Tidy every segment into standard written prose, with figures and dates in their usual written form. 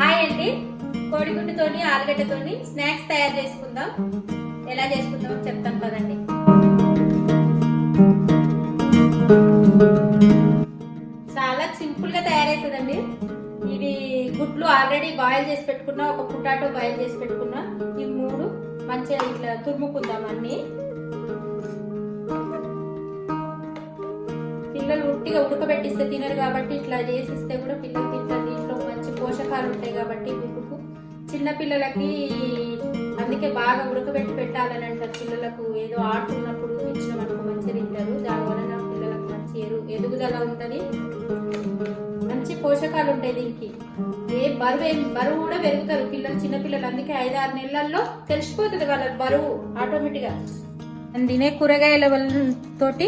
Hi అండి, కోడిగుడ్డుతోని ఆలుగడ్డతోని snacks తయారు చేసుకుందాం. ఎలా చేసుకుందామో చెప్తాను పదండి. చాలా సింపుల్ గా తయారైతుందండి. ఇవి గుడ్లు ఆల్రెడీ బాయిల్ చేసి పెట్టుకున్నా, ఒక పొటాటో బాయిల్ చేసి పెట్టుకున్నా. ఈ మూడు మంచిగా ఇట్లా తురుముకుందాం. అన్ని పిల్లలు ఉట్టిగా ఉడకబెట్టిస్తే తినరు కాబట్టి ఇట్లా చేసిస్తే కూడా పిల్లలు తింటారు. దీంట్లో మంచి పోషకాలు ఉంటాయి కాబట్టి గుడ్డుకు చిన్న పిల్లలకి అందుకే బాగా ఉడకబెట్టి పెట్టాలని అంటారు. పిల్లలకు ఏదో ఆడుతున్నప్పుడు ఇచ్చినామనుకో మంచిగా తింటారు. దానివల్ల పిల్లలకు మంచి ఎదుగుదల ఉంటుంది, మంచి పోషకాలు ఉంటాయి. దీనికి బరువు కూడా పెరుగుతారు పిల్లలు, చిన్న పిల్లలు. అందుకే 5-6 నెలల్లో తెలిసిపోతుంది వాళ్ళ బరువు ఆటోమేటిక్ గా. తినే కూరగాయల తోటి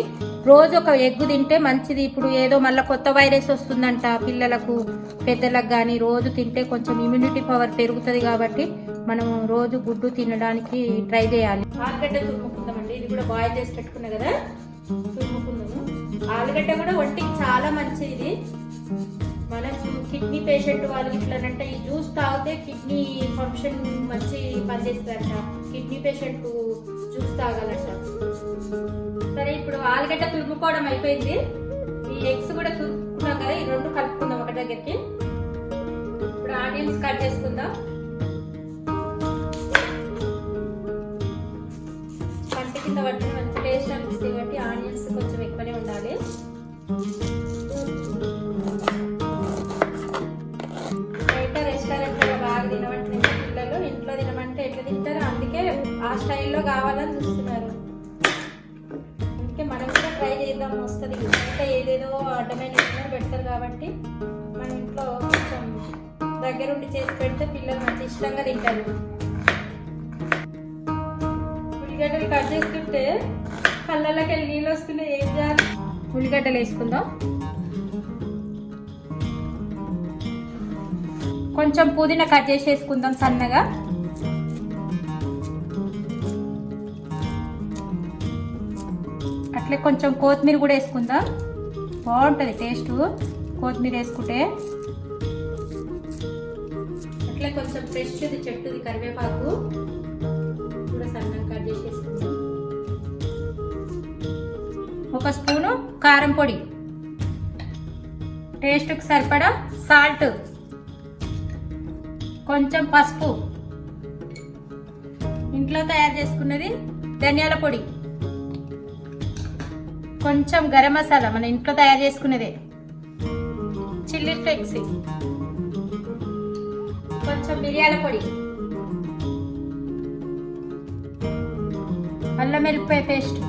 రోజు ఒక ఎగ్గు తింటే మంచిది. ఇప్పుడు ఏదో మళ్ళీ కొత్త వైరస్ వస్తుందంట పిల్లలకు, పెద్దలకు కానీ రోజు తింటే కొంచెం ఇమ్యూనిటీ పవర్ పెరుగుతుంది. కాబట్టి మనం రోజు గుడ్డు తినడానికి ట్రై చేయాలి. ఆలుగడ్డ తురుముకుందామండి. ఇది కూడా బాయిల్ చేసి పెట్టుకున్నా కదా, తురుముకుందాము. ఆలుగడ్డ కూడా ఒంటికి చాలా మంచిది. మనం కిడ్నీ పేషెంట్ వాళ్ళకి ఇట్లానంటే ఈ జ్యూస్ తాగితే కిడ్నీ ఫంక్షన్ మంచి పనిచేస్తారంట. కిడ్నీ పేషెంట్ జ్యూస్ తాగాలంట. సరే, ఇప్పుడు ఆలుగడ్డ తురుముకోవడం అయిపోయింది. ఈ ఎగ్స్ కూడా తురుముకున్నాం కదా, ఈ రెండు కలుపుకుందాం ఒక దగ్గరికి. ఇప్పుడు ఆనియన్స్ కట్ చేసుకుందాం. పంట కింద పట్టిన మంచి టేస్ట్ అనిపిస్తుంది కాబట్టి ఆనియన్స్ కొంచెం ఎక్కువనే ఉండాలి. పిల్లలు ఇంట్లో తినమంటే ఎట్లా తింటారు, అందుకే ఆ స్టైల్లో కావాలని చూస్తున్నారు. అందుకే మనం కూడా ట్రై చేద్దాం, వస్తుంది. అంటే ఏదేదో అడ్డమైన పెడతారు కాబట్టి మన ఇంట్లో కొంచెం దగ్గరుండి చేసి పెడితే పిల్లలు మంచి ఇష్టంగా తింటారు. ఉల్లిగడ్డలు కట్ చేసుకుంటే కళ్ళలోకి వెళ్ళి నీళ్ళు వస్తున్నాయి. ఏం చేయాలి? ఉల్లిగడ్డలు వేసుకుందాం. కొంచెం పుదీనా కట్ చేసి వేసుకుందాం సన్నగా. అట్లే కొంచెం కొత్తిమీర కూడా వేసుకుందాం, బాగుంటుంది టేస్ట్ కొత్తిమీర వేసుకుంటే. అట్లే కొంచెం ఫ్రెష్ది చెట్టుది కరివేపాకు కూడా సన్నగా కట్ చేసి వేసుకుందాం. 1 స్పూను కారం పొడి, టేస్ట్కి సరిపడా సాల్ట్, కొంచెం పసుపు, ఇంట్లో తయారు చేసుకున్నది ధనియాల పొడి, కొంచెం గరం మసాలా మన ఇంట్లో తయారు చేసుకున్నదే, చిల్లీ ఫ్లేక్స్, కొంచెం మిరియాల పొడి, అల్లం వెల్లిపాయ పేస్ట్.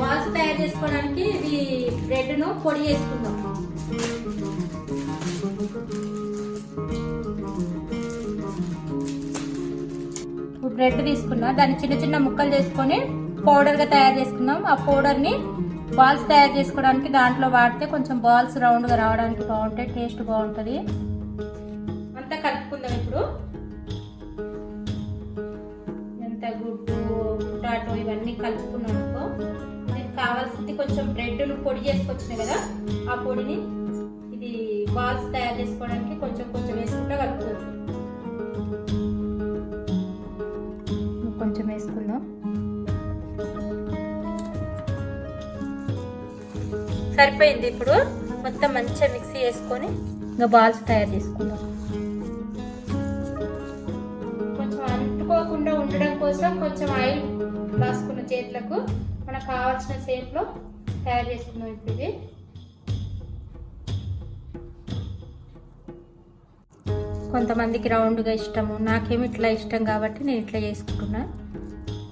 బాల్స్ తయారు చేసుకోవడానికి ఇది బ్రెడ్ను పొడి చేసుకుందాం. బ్రెడ్ తీసుకున్నా, దాన్ని చిన్న చిన్న ముక్కలు చేసుకొని పౌడర్గా తయారు చేసుకుందాం. ఆ పౌడర్ని బాల్స్ తయారు చేసుకోవడానికి దాంట్లో వాడితే కొంచెం బాల్స్ రౌండ్గా రావడానికి బాగుంటాయి, టేస్ట్ బాగుంటుంది. అంతా కలుపుకుందాం. ఇప్పుడు ఎంత గుడ్డు పొటాటో ఇవన్నీ కలుపుకున్నాం అనుకో, దీనికి కావాల్సింది కొంచెం బ్రెడ్ను పొడి చేసుకొచ్చినాయి కదా, ఆ పొడిని ఇది బాల్స్ తయారు చేసుకోవడానికి కొంచెం కొంచెం వేసుకుంటా కలుపుతుంది. కొంచెం వేసుకుందాం. సరిపోయింది. ఇప్పుడు మొత్తం మంచిగా మిక్సీ చేసుకొని ఇంకా బాల్స్ తయారు చేసుకుందాం. కొంచెం అంటుకోకుండా ఉండడం కోసం కొంచెం ఆయిల్ రాసుకున్న చేతులకు మనకు కావాల్సిన షేప్లో తయారు చేసుకుందాం. ఇప్పుడు ఇది కొంతమందికి రౌండ్గా ఇష్టము, నాకేమి ఇట్లా ఇష్టం కాబట్టి నేను ఇట్లా చేసుకుంటున్నా.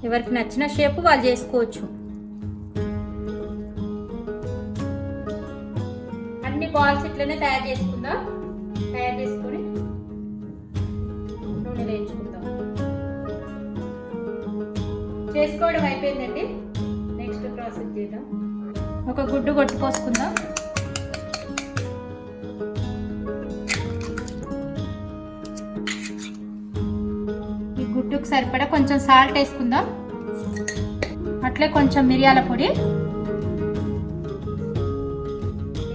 ఎవరికి నచ్చిన షేప్ వాళ్ళు చేసుకోవచ్చు. అన్ని బాల్స్ ఇట్లనే తయారు చేసుకుందాం. తయారు చేసుకొని నూనె వేయించుకుందాం. చేసుకోవడం అయిపోయిందండి. నెక్స్ట్ ప్రాసెస్ చేద్దాం. ఒక గుడ్డు కొట్టుకోసుకుందాం. గుడ్డుకు సరిపడా కొంచెం సాల్ట్ వేసుకుందాం. అట్లే కొంచెం మిరియాల పొడి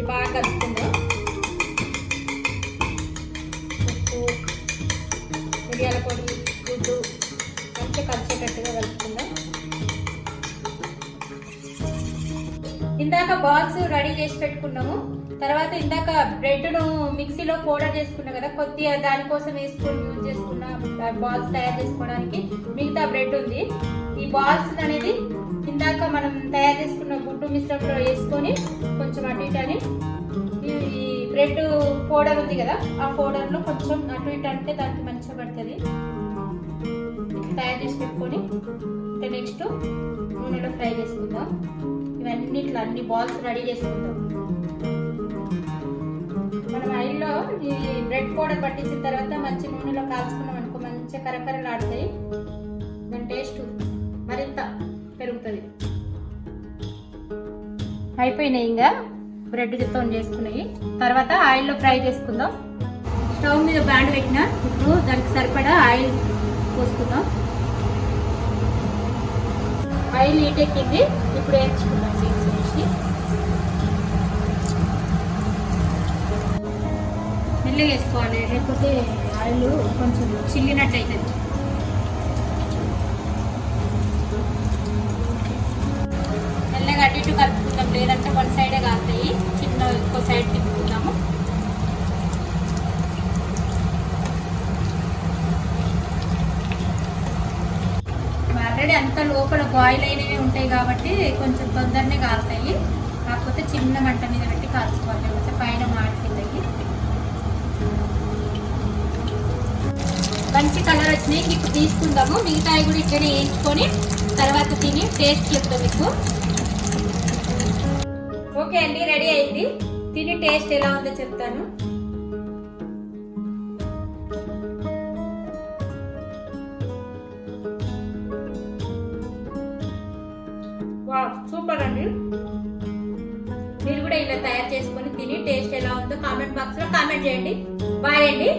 బాగా కలుపుకుందాం. మిరియాల పొడి, గుడ్డు మంచిగా కలిసేటట్టుగా కలుపుకుందాం. ఇందాక బాల్స్ రెడీ చేసి పెట్టుకున్నాము. తర్వాత ఇందాక బ్రెడ్ను మిక్సీలో పౌడర్ చేసుకున్నాం కదా, కొద్దిగా దానికోసం వేసుకొని యూజ్ చేసుకున్న బాల్స్ తయారు చేసుకోవడానికి మిగతా బ్రెడ్ ఉంది. ఈ బాల్స్ అనేది ఇందాక మనం తయారు చేసుకున్న గుడ్డు మిశ్రమంలో వేసుకొని కొంచెం అటు ఇటు అని ఈ బ్రెడ్ పౌడర్ ఉంది కదా, ఆ పౌడర్లో కొంచెం అటు ఇటు అంటే దానికి మంచిగా పడుతుంది. తయారు చేసి పెట్టుకొని నెక్స్ట్ నూనెలో ఫ్రై చేసుకుందాం. ఇవన్నీ ఇట్లా అన్ని బాల్స్ రెడీ చేసుకుందాం. మనం ఆయిల్లో ఈ బ్రెడ్ పౌడర్ పట్టించిన తర్వాత మంచి నూనెలో కాల్చుకున్నాం అనుకో మంచిగా కరకరలాడుతాయి. దాని టేస్ట్ మరింత పెరుగుతుంది. అయిపోయినాయి ఇంకా బ్రెడ్తో చేసుకున్నాయి. తర్వాత ఆయిల్లో ఫ్రై చేసుకుందాం. స్టవ్ మీద బ్యాండ్ పెట్టిన ఇప్పుడు దానికి సరిపడా ఆయిల్ పోసుకుందాం. ఆయిల్ హీట్ ఎక్కింది. ఇప్పుడు వేయించుకుందాం. సీడ్స్ వేసి మెల్లగా వేసుకోవాలి, లేకపోతే ఆయిల్ కొంచెం చిల్లినట్టు అవుతుంది. మెల్లగా అటు ఇటు కలుపుకుందాం, లేదంటే వన్ సైడే కాస్తాయి. చిన్న ఇంకో సైడ్ తిప్పుకుందాము. ఆల్రెడీ అంత లోపల బాయిల్ అయినవి ఉంటాయి కాబట్టి కొంచెం తొందరనే కాలుతాయి. కాకపోతే చిన్న మంట మీద పెట్టి కాల్చుకోవాలి, లేకపోతే పైన మాడిపోతాయి. మంచి కలర్ వచ్చినాయి. ఇప్పుడు తీసుకుందాము. మిగతాయి కూడా ఇట్లనే వేయించుకొని తర్వాత తిని టేస్ట్ చెప్తాం మీకు. ఓకే అండి, రెడీ అయింది. తిని టేస్ట్ ఎలా ఉందో చెప్తాను. సూపర్ అండి. మీరు కూడా ఇలా తయారు చేసుకొని తిని టేస్ట్ ఎలా ఉందో కామెంట్ బాక్స్ లో కామెంట్ చేయండి. బాయ్ అండి.